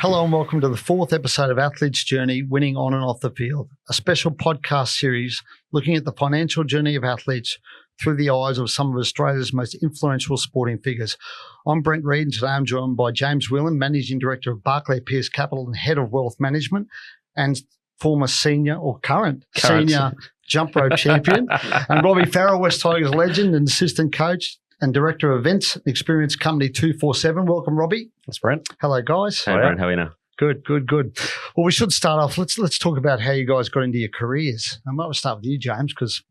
Hello and welcome to the fourth episode of Athlete's Journey, Winning on and Off the Field, a special podcast series looking at the financial journey of athletes through the eyes of some of Australia's most influential sporting figures. I'm Brent Read, and today I'm joined by James Whelan, Managing Director of Barclay Pearce Capital and Head of Wealth Management, and former senior or current senior jump rope champion, and Robbie Farah, West Tigers legend and assistant coach and director of events, experience company 247. Welcome, Robbie. That's Brent. Hello, guys. Hey, Brent. How are you now? Good. Well, we should start off. Let's talk about how you guys got into your careers. I might start with you, James, because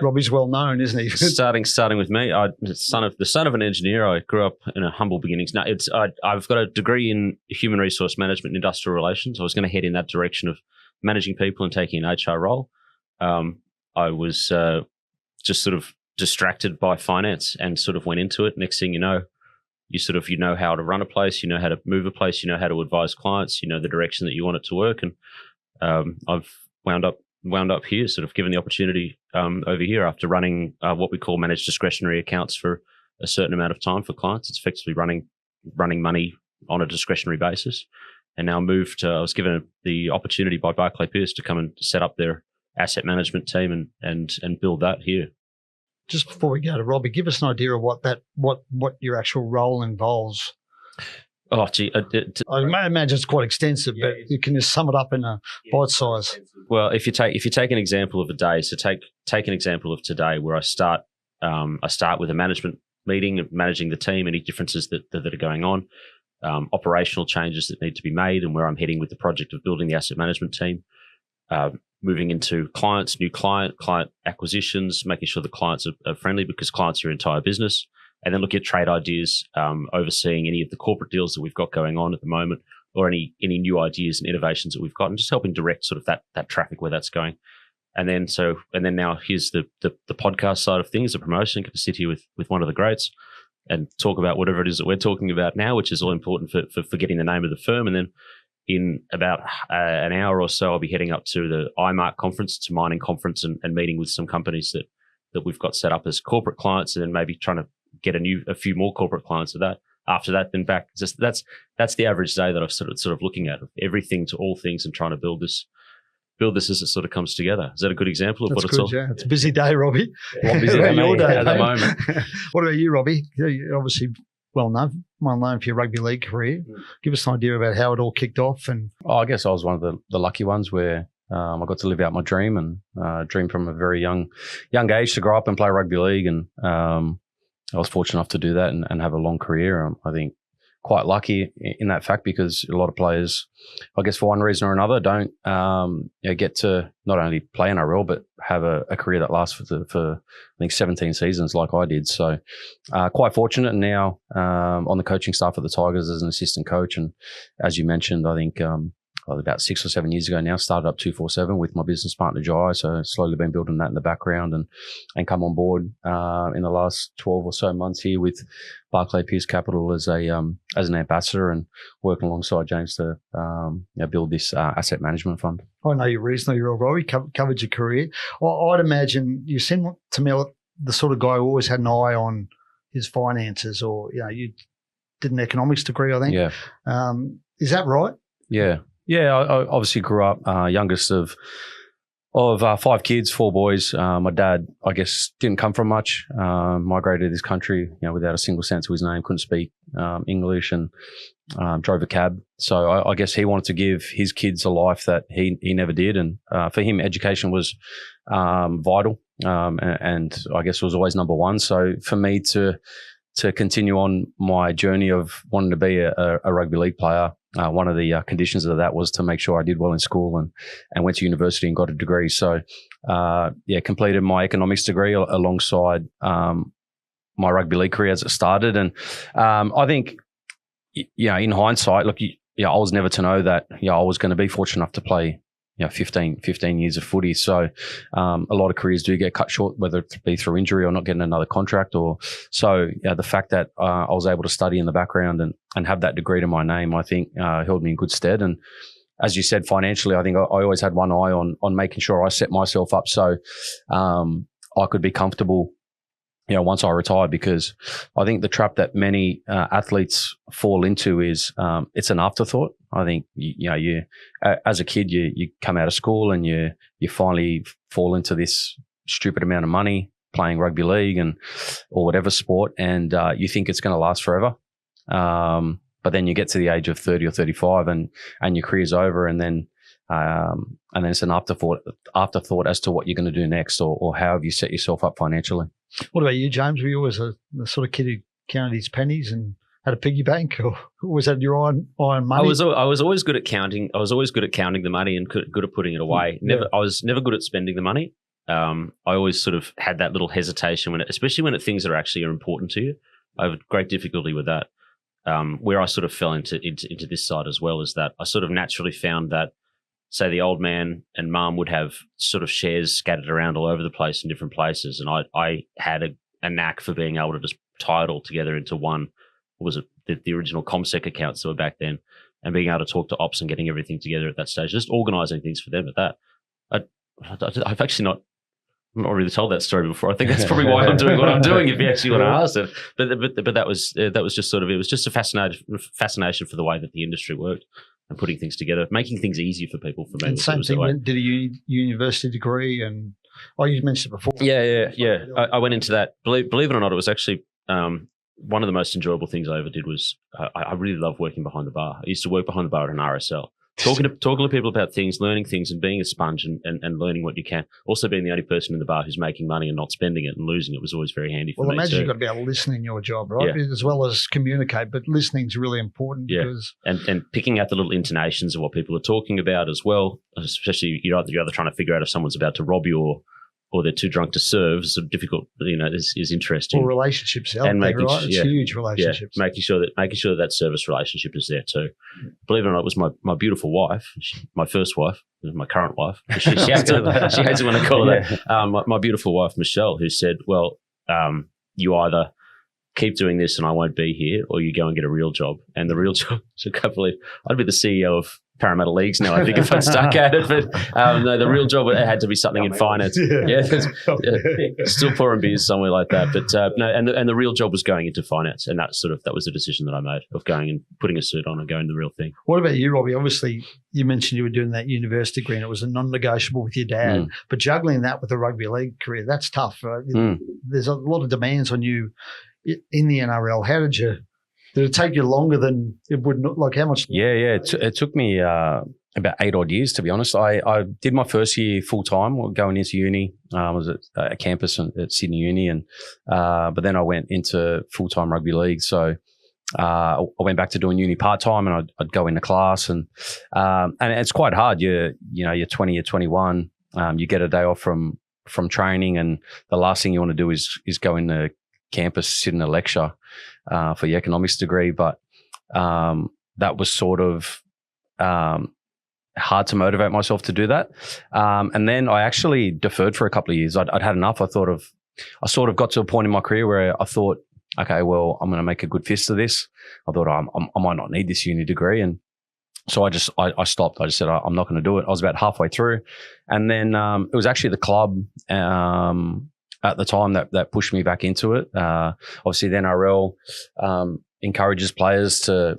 Robbie's well known, isn't he? Starting with me. I'm the son of an engineer. I grew up in a humble beginnings. Now, I've got a degree in human resource management and industrial relations. I was going to head in that direction of managing people and taking an HR role. I was just sort of distracted by finance and sort of went into it. Next thing you know, you know how to run a place, you know how to move a place, you know how to advise clients, you know the direction that you want it to work. And I've wound up here, sort of given the opportunity over here after running what we call managed discretionary accounts for a certain amount of time for clients. It's effectively running money on a discretionary basis. And now I was given the opportunity by Barclay Pearce to come and set up their asset management team and build that here. Just before we go to Robbie, give us an idea of what your actual role involves. Oh, gee. I imagine it's quite extensive, but you can just sum it up in a bite size. Well, if you take an example of a day, so take an example of today where I start with a management meeting of managing the team, any differences that are going on, operational changes that need to be made, and where I'm heading with the project of building the asset management team. Moving into clients, new client acquisitions, making sure the clients are friendly because clients are your entire business, and then looking at trade ideas, overseeing any of the corporate deals that we've got going on at the moment, or any new ideas and innovations that we've got, and just helping direct sort of that traffic where that's going. And then now here's the podcast side of things, the promotion. Get to sit here with one of the greats and talk about whatever it is that we're talking about now, which is all important for getting the name of the firm. And then in about an hour or so, I'll be heading up to the IMARC conference, it's a mining conference, and meeting with some companies that we've got set up as corporate clients, and then maybe trying to get a few more corporate clients of that. After that, then back. That's the average day that I'm sort of looking at, everything to all things, and trying to build this as it sort of comes together. Is that a good example of That's what it's all? Yeah, it's a busy day, Robbie. Well, busy your day at the moment. What about you, Robbie? You're obviously well known for your rugby league career. Give us an idea about how it all kicked off. And I guess I was one of the lucky ones where I got to live out my dream, and dream from a very young age to grow up and play rugby league. And I was fortunate enough to do that and have a long career. I think quite lucky in that fact, because a lot of players, I guess for one reason or another, don't get to not only play NRL but have a career that lasts for I think 17 seasons like I did. So quite fortunate. And now on the coaching staff at the Tigers as an assistant coach. And as you mentioned, I think about 6 or 7 years ago now, started up 247 with my business partner Jai. So slowly been building that in the background and come on board in the last 12 or so months here with Barclay Pearce Capital as an ambassador, and working alongside James to build this asset management fund. I know you're reasonably well, Robbie, covered your career. I'd imagine you seem to me like the sort of guy who always had an eye on his finances, or you did an economics degree, I think. Yeah. Is that right? Yeah. Yeah, I obviously grew up youngest of 5 kids, 4 boys. My dad, I guess, didn't come from much. Migrated to this country, without a single cent to his name. Couldn't speak English, and drove a cab. So I guess he wanted to give his kids a life that he never did. And for him, education was vital, and I guess was always number one. So for me to continue on my journey of wanting to be a rugby league player, one of the conditions of that was to make sure I did well in school and went to university and got a degree. So, completed my economics degree alongside my rugby league career as it started. And I think, in hindsight, look, I was never to know that, I was going to be fortunate enough to play 15 years of footy. So a lot of careers do get cut short, whether it be through injury or not getting another contract. The fact that I was able to study in the background and have that degree to my name, I think held me in good stead. And as you said, financially, I think I always had one eye on making sure I set myself up so I could be comfortable once I retired, because I think the trap that many athletes fall into is it's an afterthought. I think you as a kid you come out of school and you finally fall into this stupid amount of money playing rugby league or whatever sport, and you think it's going to last forever. But then you get to the age of 30 or 35 and your career's over, and then it's an afterthought as to what you're going to do next, or how have you set yourself up financially. What about you, James? Were you always the sort of kid who counted his pennies and had a piggy bank, or was that your iron money? I was always good at counting. I was always good at counting the money and good at putting it away. I was never good at spending the money. I always sort of had that little hesitation especially when things that are important to you. I have great difficulty with that. Where I sort of fell into this side as well is that I sort of naturally found that, say, the old man and mum would have sort of shares scattered around all over the place in different places, and I had a knack for being able to just tie it all together into one. What was it? The original ComSec accounts that were back then, and being able to talk to ops and getting everything together at that stage, just organising things for them at that. I've actually not really told that story before. I think that's probably why I'm doing what I'm doing, if you actually want to ask it. But that was just sort of, it was just a fascination for the way that the industry worked and putting things together, making things easier for people. For me, and same thing. Did a university degree, and you mentioned it before. Yeah. I went into that. Believe it or not, it was actually one of the most enjoyable things I ever did. Was I really love working behind the bar. I used to work behind the bar at an RSL. Talking to people about things, learning things, and being a sponge and learning what you can. Also being the only person in the bar who's making money and not spending it and losing it was always very handy for me. Well, imagine you've got to be able to listen in your job, right? Yeah. As well as communicate, but listening's really important. Yeah. Because and picking out the little intonations of what people are talking about as well, especially you're either trying to figure out if someone's about to rob you or they're too drunk to serve. Is difficult, is interesting. Or relationships out there, right? It's huge relationships. Yeah, making sure that service relationship is there too. Believe it or not, it was my beautiful wife, my first wife, my current wife. She hates it when I call her that. My beautiful wife, Michelle, who said, well, you either keep doing this and I won't be here, or you go and get a real job. And the real job, I can't believe I'd be the CEO of Parramatta Leagues now, I think, if I'd stuck at it. But no, the real job, it had to be something in finance. Still pouring beers somewhere like that. But no, and the real job was going into finance, and that was the decision that I made of going and putting a suit on and going the real thing. What about you, Robbie? Obviously, you mentioned you were doing that university degree, and it was a non-negotiable with your dad. But juggling that with a rugby league career, that's tough, right? There's a lot of demands on you in the NRL. How did it take you longer than it would? Like how much? Yeah. It took me about 8 odd years, to be honest. I did my first year full time, going into uni. I was at a campus at Sydney Uni, and but then I went into full time rugby league. So I went back to doing uni part time, and I'd go into class, and it's quite hard. You're 20, you're 21. You get a day off from training, and the last thing you want to do is go into campus, sit in a lecture for your economics degree. But that was sort of hard to motivate myself to do that. And then I actually deferred for a couple of years. I'd had enough. I sort of got to a point in my career where I thought, okay, well, I'm going to make a good fist of this. I thought I might not need this uni degree. And so I stopped. I just said, I'm not going to do it. I was about halfway through. And then it was actually the club at the time that pushed me back into it. Obviously, the NRL encourages players to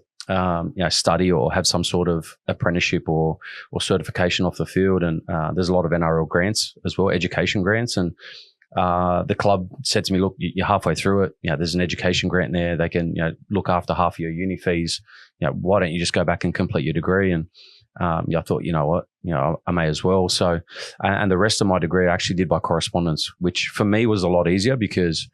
study or have some sort of apprenticeship or certification off the field, and there's a lot of NRL grants as well, education grants. And the club said to me, "Look, you're halfway through it. There's an education grant there. They can look after half of your uni fees. Why don't you just go back and complete your degree?" And I thought, you know what, I may as well. So, and the rest of my degree I actually did by correspondence, which for me was a lot easier because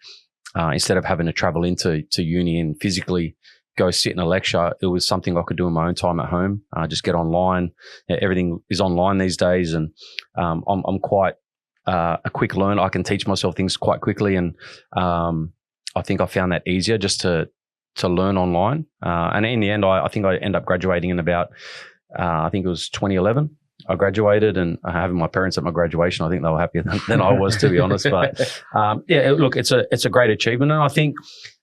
instead of having to travel into uni and physically go sit in a lecture, it was something I could do in my own time at home. Just get online. Everything is online these days, and I'm quite a quick learner. I can teach myself things quite quickly, and I think I found that easier just to learn online. And in the end, I think I ended up graduating in about I think it was 2011. I graduated, and having my parents at my graduation, I think they were happier than I was, to be honest. But look, it's a great achievement, and I think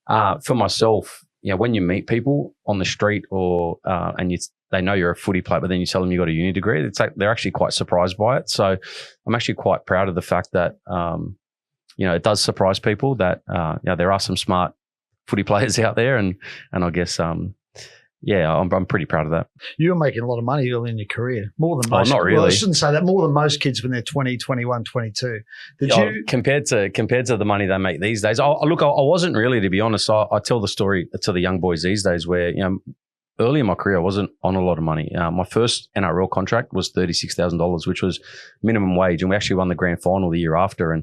for myself, when you meet people on the street or and they know you're a footy player, but then you tell them you got a uni degree, it's like they're actually quite surprised by it. So I'm actually quite proud of the fact that it does surprise people that there are some smart footy players out there, and I guess I'm pretty proud of that. You were making a lot of money early in your career, more than most. Not really. Well, I shouldn't say that, more than most kids when they're 20, 21, 22. Compared to the money they make these days? I wasn't really, to be honest. I tell the story to the young boys these days where, early in my career, I wasn't on a lot of money. My first NRL contract was $36,000, which was minimum wage, and we actually won the grand final the year after. And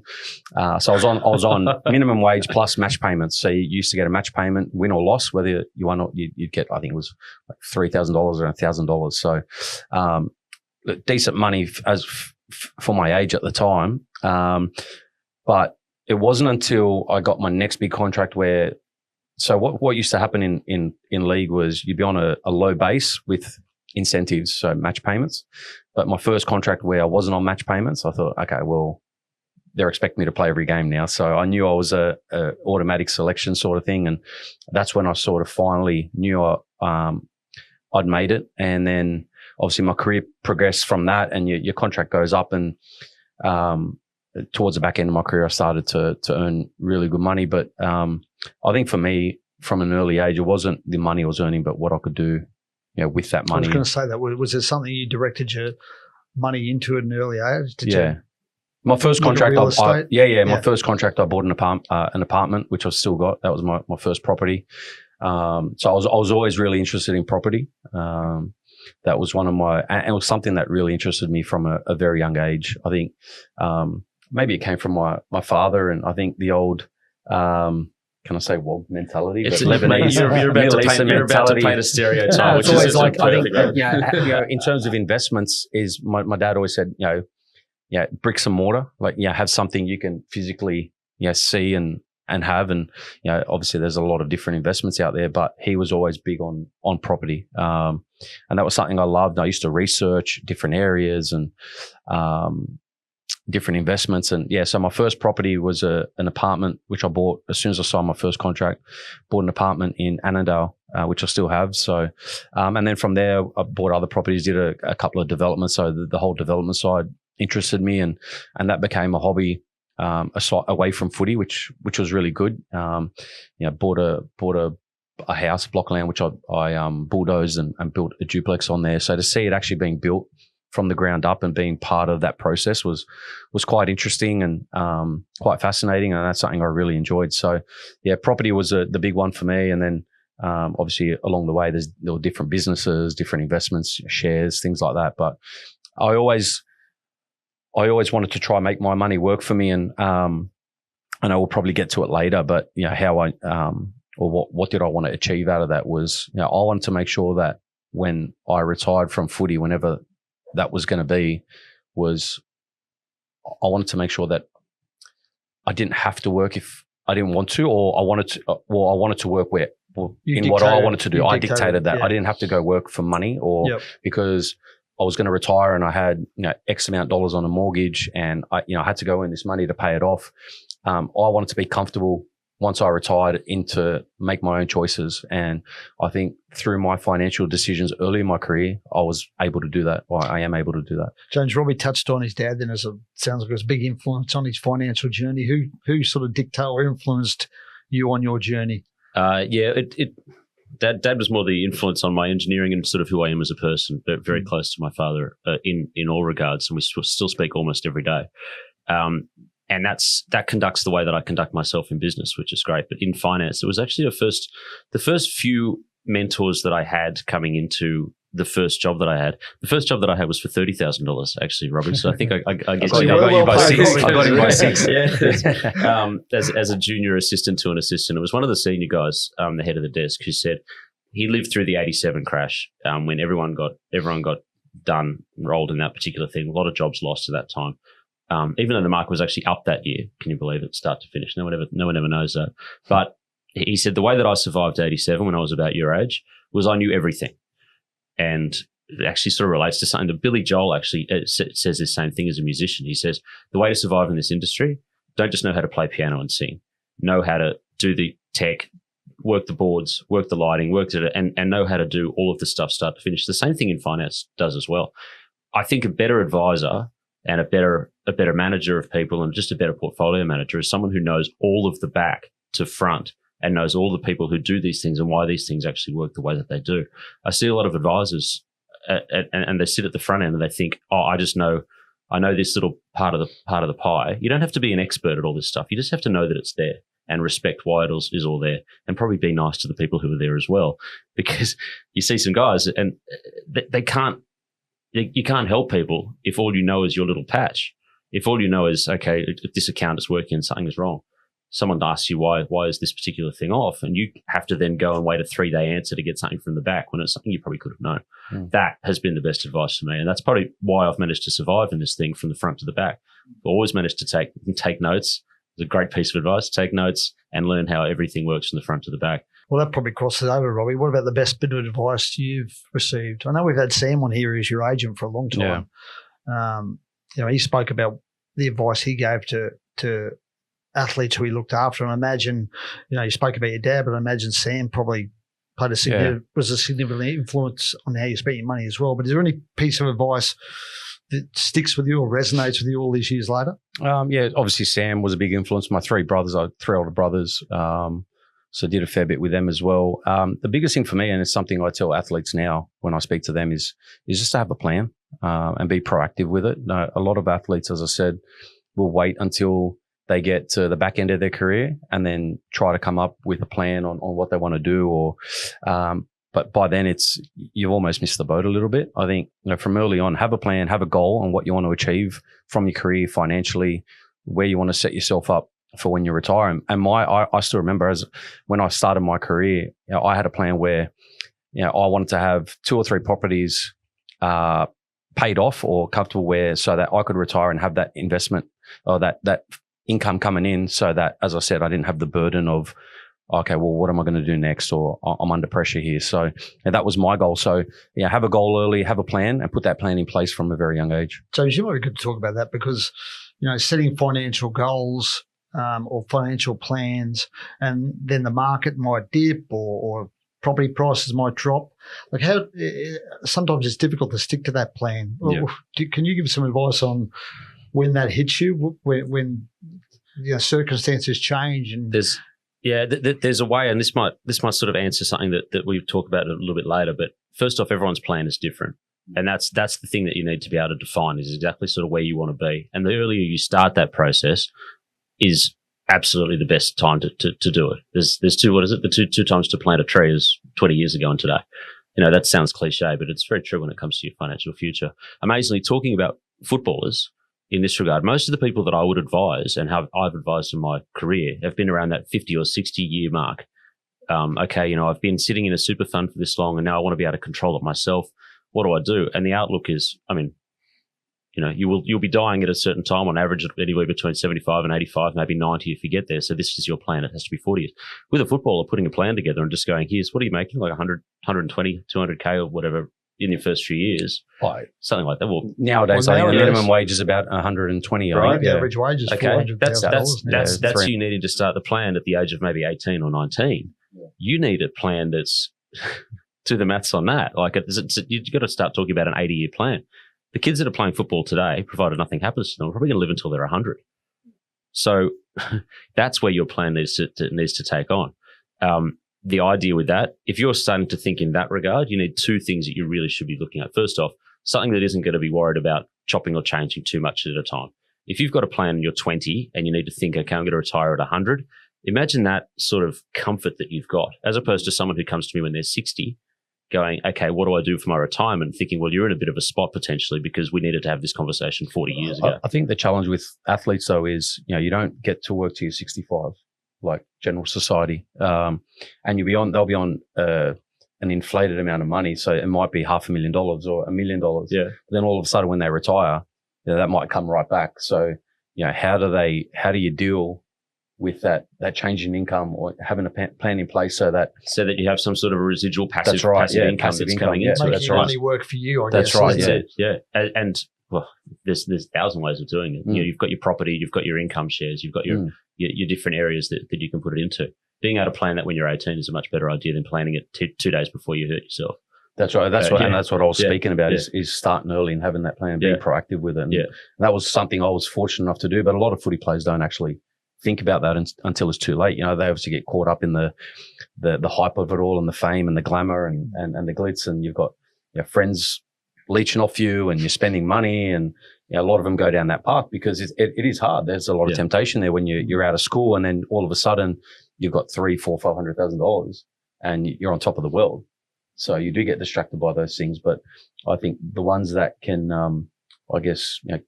so I was on minimum wage plus match payments. So you used to get a match payment, win or loss, whether you won or you'd get, I think it was like $3,000 or $1,000. So decent money for my age at the time. But it wasn't until I got my next big contract where. So what used to happen in league was you'd be on a low base with incentives, so match payments. But my first contract where I wasn't on match payments, I thought, okay, well, they're expecting me to play every game now. So I knew I was a automatic selection sort of thing. And that's when I sort of finally knew I'd made it. And then obviously my career progressed from that, and your contract goes up. And towards the back end of my career, I started to earn really good money. But I think for me, from an early age, it wasn't the money I was earning, but what I could do, with that money. I was going to say that. Was there something you directed your money into at an early age? My first contract, my first contract, I bought an apartment, which I've still got. That was my first property. So I was always really interested in property. That was one of and it was something that really interested me from a very young age. I think maybe it came from my father, and I think the old. Can I say wog mentality? It's you're about to paint a stereotype. It's always like, I think, in terms of investments, is my dad always said, bricks and mortar, like, have something you can physically, see and have. And, obviously there's a lot of different investments out there, but he was always big on property. And that was something I loved. I used to research different areas and, different investments. And so my first property was an apartment, which I bought as soon as I signed my first contract. Bought an apartment in Annandale, which I still have. So, and then from there, I bought other properties, did a couple of developments. So the whole development side interested me, and that became a hobby away from footy, which was really good. Bought a house, block of land, which I bulldozed and built a duplex on there. So to see it actually being built from the ground up and being part of that process was quite interesting and quite fascinating, and that's something I really enjoyed. So property was the big one for me. And then obviously along the way there were different businesses, different investments, shares, things like that. But I always wanted to try and make my money work for me, and I will probably get to it later. But how I or what did I want to achieve out of that was I wanted to make sure that when I retired from footy, whenever that was going to be, I wanted to make sure that I didn't have to work if I didn't want to, or I wanted to work in what I wanted to do. I dictated that. I didn't have to go work for money because I was going to retire and I had X amount of dollars on a mortgage, and I had to go earn this money to pay it off. I wanted to be comfortable once I retired to make my own choices. And I think through my financial decisions early in my career, I was able to do that, or I am able to do that. James, Robbie touched on his dad then sounds like it was a big influence on his financial journey. Who sort of dictated or influenced you on your journey? Dad was more the influence on my engineering and sort of who I am as a person, but very close to my father in all regards. And we still speak almost every day. And that conducts the way that I conduct myself in business, which is great. But in finance, it was actually the first few mentors that I had coming into the first job that I had. The first job that I had was for $30,000, actually, Robbie. So I think I got you by six. I got him by six. As a junior assistant to an assistant. It was one of the senior guys, the head of the desk, who said he lived through the '87 crash when everyone got rolled in that particular thing. A lot of jobs lost at that time. Even though the market was actually up that year, can you believe it, start to finish? No one ever knows that. But he said the way that I survived '87 when I was about your age was I knew everything. And it actually sort of relates to something that Billy Joel actually says the same thing as a musician. He says, the way to survive in this industry, don't just know how to play piano and sing. Know how to do the tech, work the boards, work the lighting, and know how to do all of the stuff start to finish. The same thing in finance does as well. I think a better advisor and a better manager of people and just a better portfolio manager is someone who knows all of the back to front and knows all the people who do these things and why these things actually work the way that they do. I see a lot of advisors and they sit at the front end and they think, oh, I know this little part of the pie. You don't have to be an expert at all this stuff. You just have to know that it's there and respect why it is all there, and probably be nice to the people who are there as well, because you see some guys and they can't. You can't help people if all you know is your little patch. If all you know is, okay, if this account is working and something is wrong, someone asks you why is this particular thing off, and you have to then go and wait a 3-day answer to get something from the back when it's something you probably could have known. That has been the best advice for me, and that's probably why I've managed to survive in this thing from the front to the back. I've always managed to take notes. It's a great piece of advice. Take notes and learn how everything works from the front to the back. Well, that probably crosses over, Robbie. What about the best bit of advice you've received? I know we've had Sam on here who's your agent for a long time. Yeah. He spoke about the advice he gave to athletes who he looked after. And I imagine, you spoke about your dad, but I imagine Sam probably played was a significant influence on how you spent your money as well. But is there any piece of advice that sticks with you or resonates with you all these years later? Obviously Sam was a big influence. My three older brothers. So I did a fair bit with them as well. The biggest thing for me, and it's something I tell athletes now when I speak to them, is just to have a plan and be proactive with it. A lot of athletes, as I said, will wait until they get to the back end of their career and then try to come up with a plan on what they want to do. But by then you've almost missed the boat a little bit. I think from early on, have a plan, have a goal on what you want to achieve from your career financially, where you want to set yourself up for when you retire. And I still remember as when I started my career, I had a plan where, I wanted to have 2 or 3 properties paid off or comfortable so that I could retire and have that investment or that income coming in, so that, as I said, I didn't have the burden of, okay, well, what am I going to do next? Or I'm under pressure here. So that was my goal. So have a goal early, have a plan, and put that plan in place from a very young age. So you might be good to talk about that, because, setting financial goals or financial plans, and then the market might dip or property prices might drop. Like sometimes it's difficult to stick to that plan. Yeah. Can you give some advice on when that hits you, when circumstances change? And there's a way, and this might sort of answer something that we talk about a little bit later. But first off, everyone's plan is different, and that's the thing that you need to be able to define, is exactly sort of where you want to be. And the earlier you start that process is absolutely the best time to do it. There's two times to plant a tree is 20 years ago and today. That sounds cliche, but it's very true when it comes to your financial future. Amazingly, talking about footballers in this regard, most of the people that I would advise and I've advised in my career have been around that 50 or 60 year mark. I've been sitting in a super fund for this long, and now I want to be able to control it myself. What do I do? And the outlook is, you'll be dying at a certain time, on average anywhere between 75 and 85, maybe 90 if you get there. So this is your plan. It has to be 40 years. With a footballer, putting a plan together and just going, what are you making? Like 100, 120, 200K or whatever in your first few years. Right. Something like that. Well, nowadays, I think the minimum wage is about 120. Right. The average wage is $400,000. That's you needing to start the plan at the age of maybe 18 or 19. Yeah. You need a plan that's do the maths on that. Like you've got to start talking about an 80-year plan. The kids that are playing football today, provided nothing happens to them, are probably going to live until they're 100. So that's where your plan needs to take on. The idea with that, if you're starting to think in that regard, you need 2 things that you really should be looking at. First off, something that isn't going to be worried about chopping or changing too much at a time. If you've got a plan and you're 20 and you need to think, okay, I'm going to retire at 100, imagine that sort of comfort that you've got, as opposed to someone who comes to me when they're 60 going, okay, what do I do for my retirement? Thinking, well, you're in a bit of a spot potentially because we needed to have this conversation 40 years ago. I think the challenge with athletes, though, is, you don't get to work till you're 65, like general society. And they'll be on an inflated amount of money. So it might be $500,000 or $1 million. Yeah. Then all of a sudden when they retire, that might come right back. So, how do you deal with that change in income, or having a plan in place so that you have some sort of a residual passive income that's coming in. So that's right. Money work for you, I guess. That's right. Yeah. And well, there's 1,000 ways of doing it. You've got your property, you've got your income shares, you've got your different areas that you can put it into. Being able to plan that when you're 18 is a much better idea than planning it two days before you hurt yourself. That's right. That's what, and that's what I was speaking about is starting early and having that plan, being proactive with it. And that was something I was fortunate enough to do, but a lot of footy players don't actually think about that until it's too late. You know, they obviously get caught up in the hype of it all and the fame and the glamour and the glitz, and you've got friends leeching off you and you're spending money, and a lot of them go down that path because it is hard. There's a lot of temptation there when you're out of school and then all of a sudden you've got $300,000-$500,000 and you're on top of the world. So you do get distracted by those things, but I think the ones that can,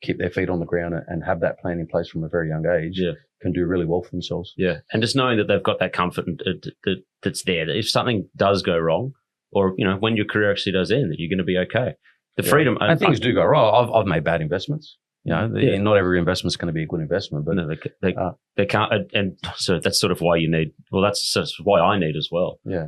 keep their feet on the ground and have that plan in place from a very young age can do really well for themselves. Yeah, and just knowing that they've got that comfort that's there, that if something does go wrong, or when your career actually does end, that you're going to be okay. The freedom and things do go wrong. I've made bad investments. Not every investment's going to be a good investment, but no, they can't. And so that's sort of why you need. Well, that's sort of why I need as well. Yeah.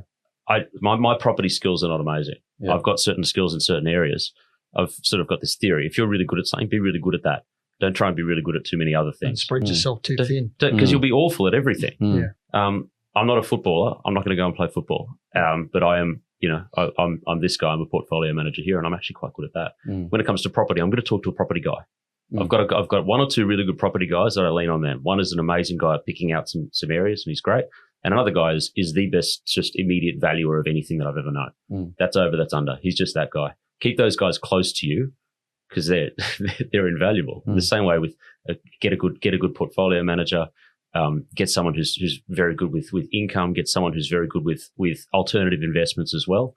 My property skills are not amazing. Yeah. I've got certain skills in certain areas. I've sort of got this theory. If you're really good at something, be really good at that. Don't try and be really good at too many other things. And spread yourself too thin. Because you'll be awful at everything. Yeah. I'm not a footballer. I'm not going to go and play football. But I am, I'm this guy. I'm a portfolio manager here, and I'm actually quite good at that. When it comes to property, I'm going to talk to a property guy. I've got one or two really good property guys that I lean on them. One is an amazing guy at picking out some areas, and he's great. And another guy is the best, just immediate valuer of anything that I've ever known. That's over, that's under. He's just that guy. Keep those guys close to you because they're invaluable. The same way with get a good portfolio manager. Get someone who's very good with income. Get someone who's very good with alternative investments as well.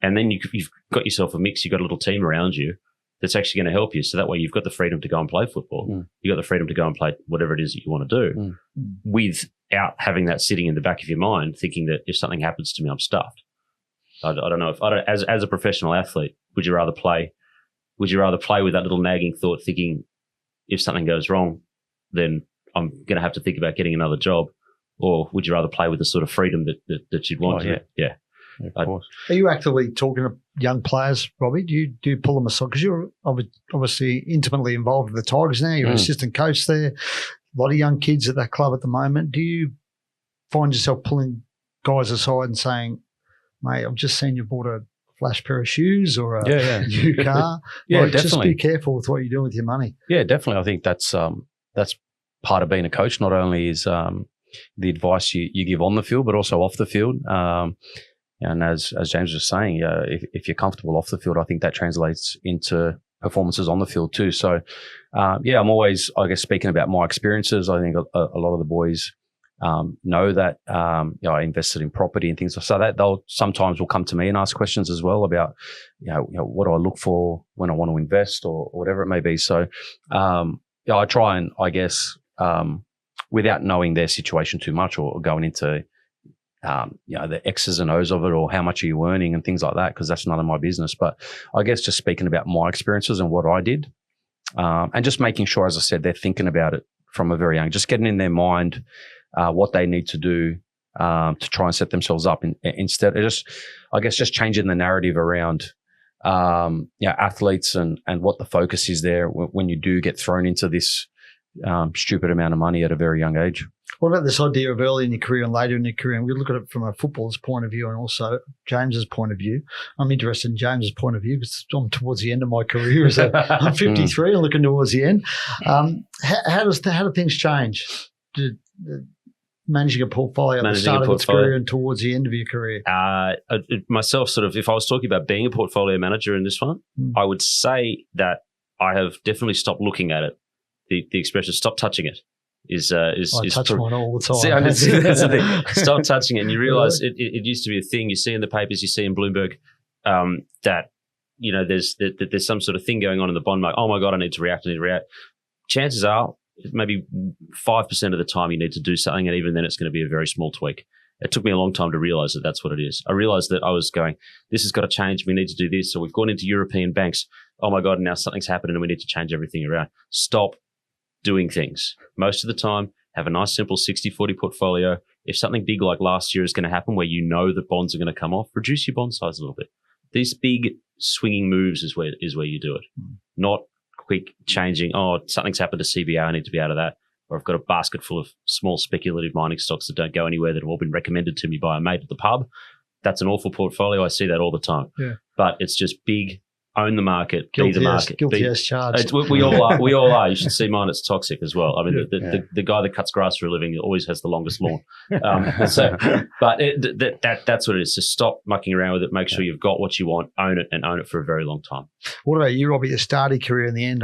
And then you've got yourself a mix. You've got a little team around you that's actually going to help you. So that way you've got the freedom to go and play football. You've got the freedom to go and play whatever it is that you want to do without having that sitting in the back of your mind thinking that if something happens to me, I'm stuffed. I don't know as a professional athlete, would you rather play with that little nagging thought thinking if something goes wrong, then I'm going to have to think about getting another job, or would you rather play with the sort of freedom that you'd want? Yeah. Of course. Are you actively talking to young players, Robbie? Do you pull them aside? Because you're obviously intimately involved with the Tigers now. You're an assistant coach there. A lot of young kids at that club at the moment. Do you find yourself pulling guys aside and saying, mate, I've just seen you bought a flash pair of shoes or a new car? Definitely. Just be careful with what you're doing with your money. Yeah, definitely. I think that's part of being a coach. Not only is the advice you give on the field, but also off the field. And as James was saying, if you're comfortable off the field, I think that translates into performances on the field too. So, I'm always, I guess, speaking about my experiences. I think a lot of the boys know that I invested in property and things like so that they'll sometimes will come to me and ask questions as well about what do I look for when I want to invest or whatever it may be. So, I try and I guess without knowing their situation too much or going into the X's and O's of it or how much are you earning and things like that, because that's none of my business. But I guess just speaking about my experiences and what I did and just making sure, as I said, they're thinking about it from a very young, just getting in their mind what they need to do to try and set themselves up. Instead of just changing the narrative around athletes and what the focus is there when you do get thrown into this stupid amount of money at a very young age. What about this idea of early in your career and later in your career? And we look at it from a footballer's point of view and also James's point of view. I'm interested in James's point of view because I'm towards the end of my career. I'm 53 and looking towards the end. How do things change? Managing a portfolio at the start of its career and towards the end of your career? Myself, sort of, if I was talking about being a portfolio manager in this one, I would say that I have definitely stopped looking at it. The expression "stop touching it" I touch mine all the time. See, that's the thing. Stop touching it, and you realise it used to be a thing. You see in the papers, you see in Bloomberg that there's some sort of thing going on in the bond market. Oh my God, I need to react. Chances are, maybe 5% of the time you need to do something, and even then, it's going to be a very small tweak. It took me a long time to realise that that's what it is. I realised that I was going, this has got to change. We need to do this. So we've gone into European banks. Oh my God, now something's happening, and we need to change everything around. Stop doing things. Most of the time, have a nice simple 60-40 portfolio. If something big like last year is going to happen where you know that bonds are going to come off, reduce your bond size a little bit. These big swinging moves is where you do it. Not quick changing, something's happened to CBA, I need to be out of that. Or I've got a basket full of small speculative mining stocks that don't go anywhere that have all been recommended to me by a mate at the pub. That's an awful portfolio. I see that all the time. Yeah. but it's just big. Own the market, be the market. Guilty as charged. We all are. We all are. You should see mine. It's toxic as well. I mean, the guy that cuts grass for a living always has the longest lawn. That's what it is. Just stop mucking around with it. Make sure you've got what you want. Own it and own it for a very long time. What about you, Robbie? Your starting career in the end,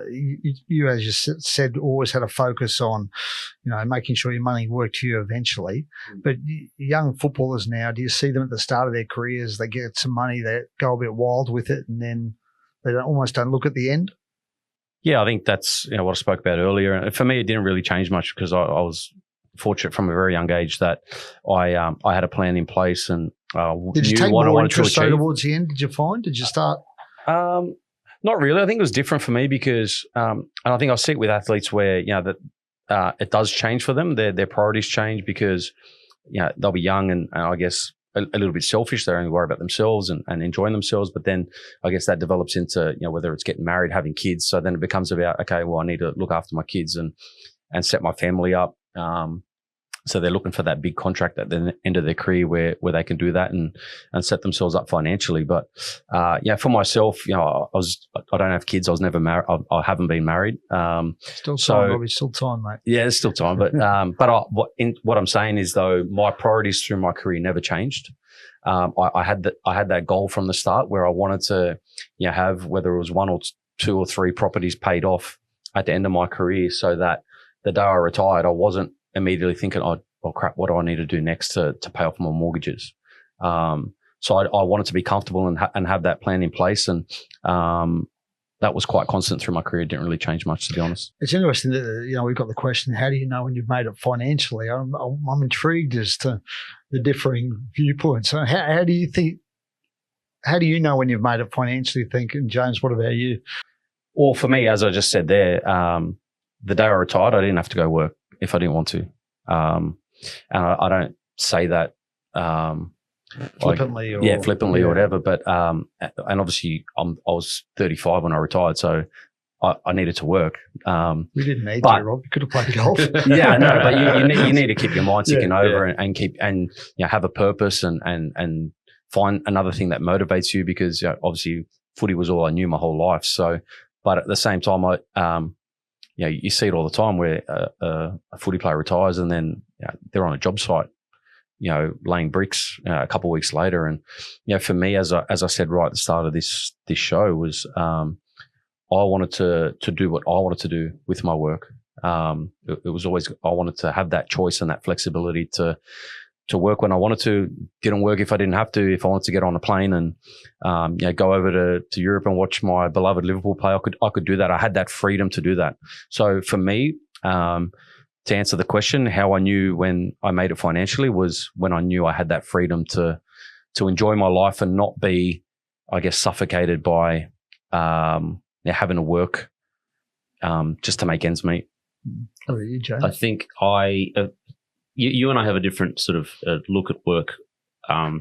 you, as you said, always had a focus on, making sure your money worked to you eventually. But young footballers now, do you see them at the start of their careers? They get some money, they go a bit wild with it, and then they almost don't look at the end. Yeah, I think that's what I spoke about earlier. And for me, it didn't really change much because I was fortunate from a very young age that I had a plan in place and did you take more interest towards the end? Did you find? Did you start? Not really. I think it was different for me because, and I think I see it with athletes where that it does change for them. Their priorities change because they'll be young and I guess a little bit selfish. They only worry about themselves and enjoying themselves. But then I guess that develops into whether it's getting married, having kids. So then it becomes about, okay, well, I need to look after my kids and set my family up. So they're looking for that big contract at the end of their career where they can do that and set themselves up financially. But for myself, I don't have kids. I was never married. I haven't been married. Still time, Robbie. Still time, mate. Yeah, there's still time. But what I'm saying is though, my priorities through my career never changed. I had that goal from the start where I wanted to have whether it was 1 or 2 or 3 properties paid off at the end of my career, so that the day I retired, I wasn't immediately thinking, oh crap, what do I need to do next to pay off my mortgages? So I wanted to be comfortable and have that plan in place. And that was quite constant through my career. It didn't really change much, to be honest. It's interesting that, we've got the question, how do you know when you've made it financially? I'm intrigued as to the differing viewpoints. So how do you know when you've made it financially, and James, what about you? Well, for me, as I just said there, the day I retired, I didn't have to go work if I didn't want to. And I don't say that flippantly or whatever. But and obviously I was 35 when I retired, so I needed to work. We didn't need to, Rob. You could have played golf. Yeah, I know, but you need to keep your mind ticking over and keep have a purpose and find another thing that motivates you, because obviously footy was all I knew my whole life. So, but at the same time, you see it all the time where a footy player retires and then they're on a job site, laying bricks a couple of weeks later. And for me, as I said right at the start of this show, was I wanted to do what I wanted to do with my work. It was always, I wanted to have that choice and that flexibility to work when I wanted to, didn't work if I didn't have to. If I wanted to get on a plane and go over to Europe and watch my beloved Liverpool play, I could do that. I had that freedom to do that. So for me, to answer the question, how I knew when I made it financially was when I knew I had that freedom to enjoy my life and not be, I guess, suffocated by having to work just to make ends meet. How about you, James? I think you and I have a different sort of look at work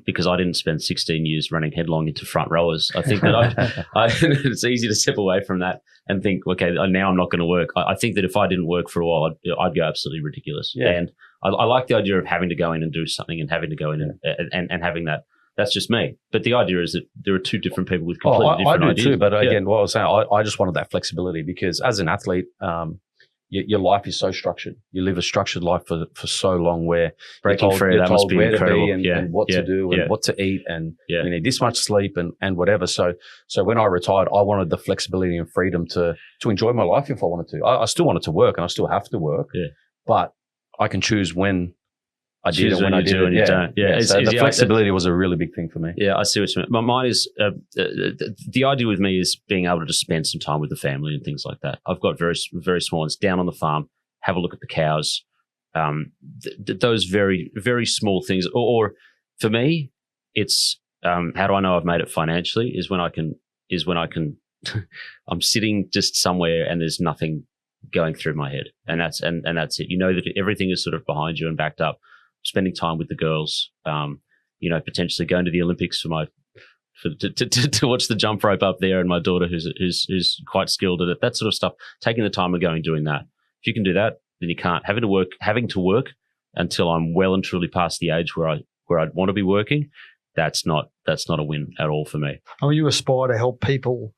because I didn't spend 16 years running headlong into front rowers. I think that it's easy to step away from that and think, okay, now I'm not going to work. I think that if I didn't work for a while, I'd go absolutely ridiculous. Yeah. And I like the idea of having to go in and do something and having to go in and having that. That's just me. But the idea is that there are two different people with completely different ideas. I do too, but again, what I was saying, I just wanted that flexibility because as an athlete, your life is so structured. You live a structured life for so long where breaking free, that must be where incredible. To be and what to do and what to eat and you need this much sleep and whatever. So when I retired, I wanted the flexibility and freedom to enjoy my life if I wanted to. I still wanted to work and I still have to work, but I can choose when I did and when I did and you don't. Yeah. So the flexibility was a really big thing for me. Yeah, I see what you mean. Mine is the idea with me is being able to just spend some time with the family and things like that. I've got very, very small ones down on the farm, have a look at the cows, those very, very small things. Or for me, it's how do I know I've made it financially is when I can I'm sitting just somewhere and there's nothing going through my head. And that's it. You know that everything is sort of behind you and backed up. Spending time with the girls, potentially going to the Olympics to watch the jump rope up there, and my daughter who's quite skilled at it. That sort of stuff. Taking the time and going doing that. If you can do that, then you can't. Having to work until I'm well and truly past the age where I'd want to be working. that's not a win at all for me. I mean, you aspire to help people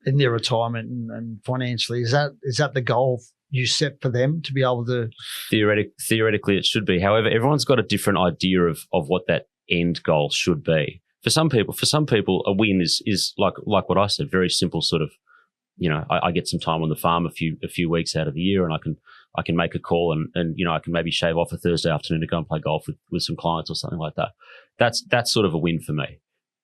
in their retirement and financially. Is that the goal you set for them to be able to? Theoretically, it should be. However, everyone's got a different idea of what that end goal should be. For some people, a win is like what I said, very simple sort of. I get some time on the farm a few weeks out of the year, and I can make a call and I can maybe shave off a Thursday afternoon to go and play golf with some clients or something like that. That's sort of a win for me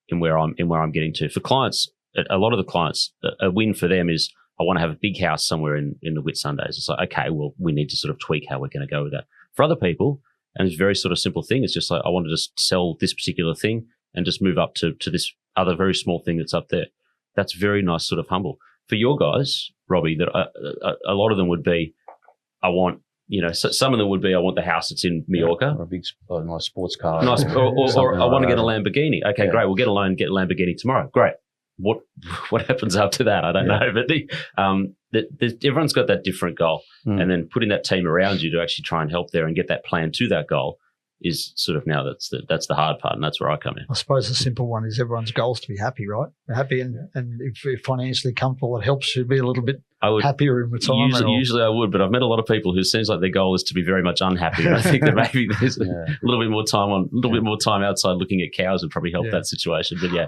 in where I'm getting to. For clients, a lot of the clients, a win for them is I want to have a big house somewhere in the Whitsundays. It's like, okay, well, we need to sort of tweak how we're going to go with that. For other people, and it's a very sort of simple thing, it's just like I want to just sell this particular thing and just move up to this other very small thing that's up there. That's very nice, sort of humble. For your guys, Robbie, that a lot of them would be, I want, some of them would be, I want the house that's in Mallorca. Or a big, nice sports car. Nice, or I want to get a Lamborghini. Okay, great. We'll get a loan, get a Lamborghini tomorrow. Great. What happens after that? I don't know. But everyone's got that different goal. And then putting that team around you to actually try and help there and get that plan to that goal is sort of now that's the hard part, and that's where I come in. I suppose the simple one is everyone's goal is to be happy, right? Happy and if you're financially comfortable, it helps you be a little bit happier in retirement. Usually I would, but I've met a lot of people who seems like their goal is to be very much unhappy. And I think that maybe there's a little bit more time outside looking at cows would probably help that situation. But yeah.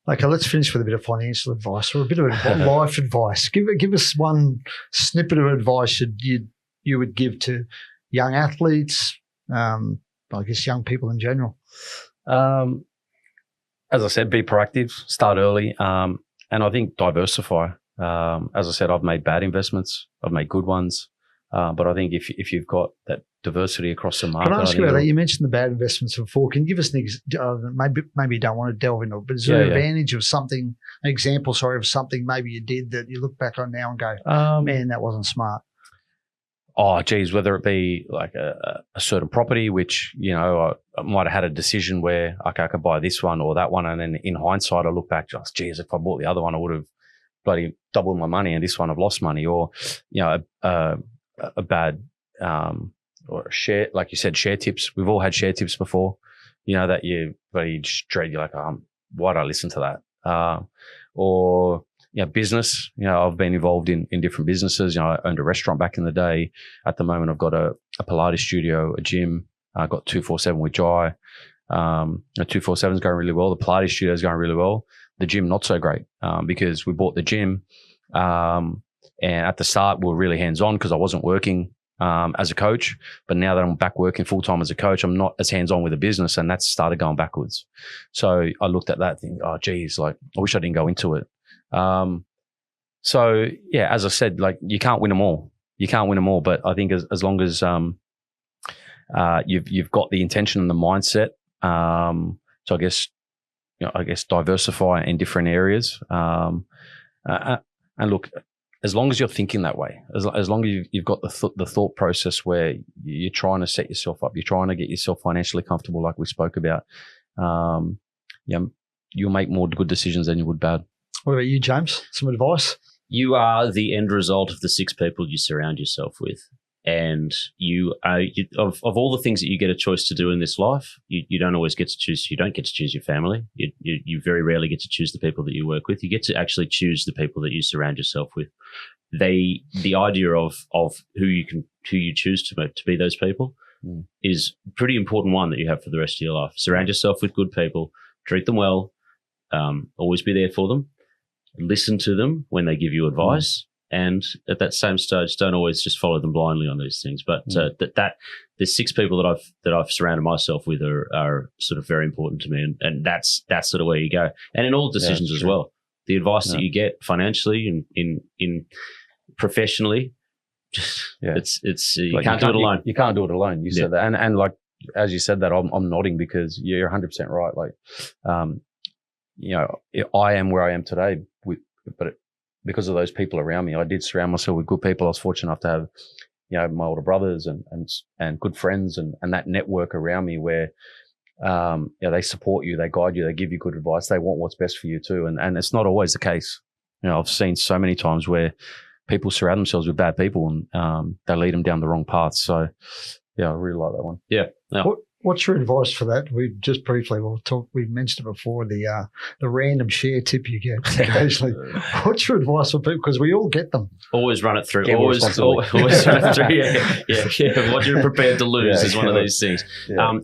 Okay, let's finish with a bit of financial advice or a bit of life advice. Give us one snippet of advice you would give to young athletes, I guess young people in general. As I said, be proactive, start early, and I think diversify. As I said, I've made bad investments, I've made good ones, but I think if you've got that diversity across the market. Can I ask you about that? You mentioned the bad investments before. Can you give us maybe you don't want to delve into it, but is there an advantage of something, an example, of something maybe you did that you look back on now and go, man, that wasn't smart? Oh, geez, whether it be like a certain property, which, I might have had a decision where, okay, I could buy this one or that one. And then in hindsight, I look back, just, geez, if I bought the other one, I would have bloody doubled my money, and this one I've lost money. Or, a bad, or a share, like you said, share tips. We've all had share tips before, that you just dread. You're like, why'd I listen to that? Or, business. I've been involved in different businesses. I owned a restaurant back in the day. At the moment, I've got a Pilates studio, a gym. I got 247 with Jai. 247 is going really well. The Pilates studio is going really well. The gym, not so great, because we bought the gym. And at the start, we were really hands-on because I wasn't working as a coach. But now that I'm back working full-time as a coach, I'm not as hands-on with the business, and that's started going backwards. So I looked at that and think, geez, I wish I didn't go into it. So yeah, as I said, you can't win them all. But I think as long as you've got the intention and the mindset, so I guess diversify in different areas. And look, as long as you're thinking that way, as long as you've got the thought process where you're trying to set yourself up, you're trying to get yourself financially comfortable, like we spoke about, you'll make more good decisions than you would bad. What about you, James? Some advice? You are the end result of the 6 people you surround yourself with. And of all the things that you get a choice to do in this life, you don't always get to choose. You don't get to choose your family. You very rarely get to choose the people that you work with. You get to actually choose the people that you surround yourself with. The idea of who you choose to be those people is a pretty important one that you have for the rest of your life. Surround yourself with good people, treat them well, always be there for them. Listen to them when they give you advice, and at that same stage, don't always just follow them blindly on these things. But the 6 people that I've surrounded myself with are sort of very important to me, and that's sort of where you go. And in all decisions as well, the advice that you get financially and in professionally, it's you can't do it alone. You can't do it alone. You said that, and like as you said that, I'm nodding because you're 100% right. I am where I am today, but because of those people around me. I did surround myself with good people. I was fortunate enough to have, my older brothers and good friends and that network around me where, they support you, they guide you, they give you good advice. They want what's best for you too. And it's not always the case. I've seen so many times where people surround themselves with bad people and they lead them down the wrong path. So, yeah, I really like that one. Yeah. No. What's your advice for that? We just briefly, we mentioned it before, the random share tip you get occasionally. What's your advice for people? Because we all get them. Always run it through. Always run it through. Yeah. What you're prepared to lose is one of these things. Yeah.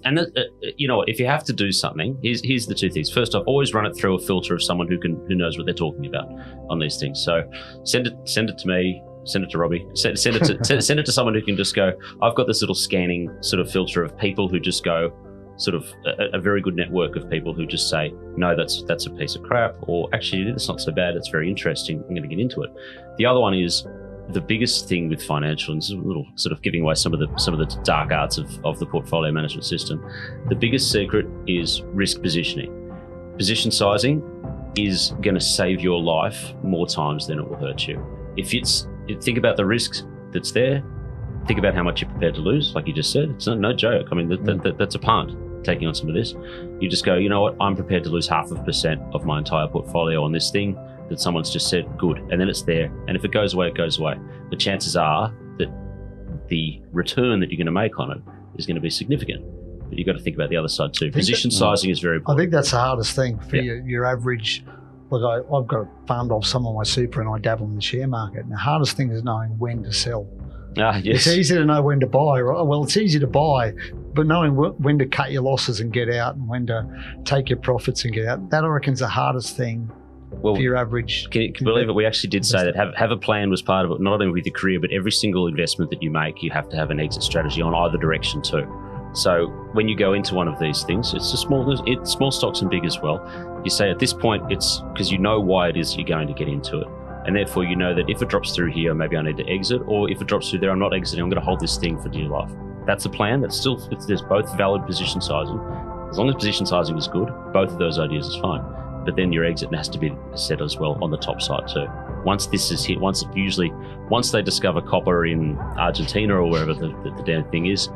You know what? If you have to do something, here's the two things. First off, always run it through a filter of someone who knows what they're talking about on these things. So send it to me. Send it to Robbie. Send it to someone who can just go, I've got this little scanning sort of filter of people who just go, sort of a very good network of people who just say, no, that's a piece of crap, or actually that's not so bad, it's very interesting, I'm going to get into it. The other one is the biggest thing with financial, and this is a little sort of giving away some of the dark arts of the portfolio management system. The biggest secret is risk positioning. Position sizing is going to save your life more times than it will hurt you. Think about the risks that's there. Think about how much you're prepared to lose. Like you just said, it's no joke. I mean, that's a punt, taking on some of this. You just go, you know what? I'm prepared to lose 0.5% of my entire portfolio on this thing that someone's just said, good. And then it's there. And if it goes away, it goes away. The chances are that the return that you're going to make on it is going to be significant. But you've got to think about the other side too. Position sizing is very important. I think that's the hardest thing for your average. Look, I've got farmed off some of my super and I dabble in the share market. And the hardest thing is knowing when to sell. Yes. It's easy to know when to buy, right? Well, it's easy to buy, but knowing when to cut your losses and get out and when to take your profits and get out, that I reckon is the hardest thing for your average. Can you believe it? We actually did say that have a plan was part of it, not only with your career, but every single investment that you make, you have to have an exit strategy on either direction too. So when you go into one of these things, it's small stocks and big as well. You say at this point, it's because you know why it is you're going to get into it. And therefore, you know that if it drops through here, maybe I need to exit, or if it drops through there, I'm not exiting, I'm going to hold this thing for dear life. That's a plan. There's both valid position sizing. As long as position sizing is good, both of those ideas is fine. But then your exit has to be set as well on the top side too. Once this is hit, once they discover copper in Argentina or wherever the damn thing is,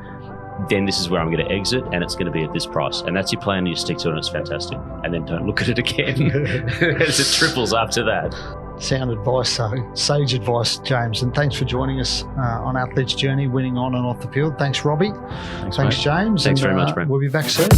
then this is where I'm going to exit and it's going to be at this price. And that's your plan, and you stick to it and it's fantastic. And then don't look at it again as it triples after that. Sound advice, sage advice, James. And thanks for joining us on Athlete's Journey, winning on and off the field. Thanks, Robbie. Thanks mate. James. Thanks very much, Brent. We'll be back soon.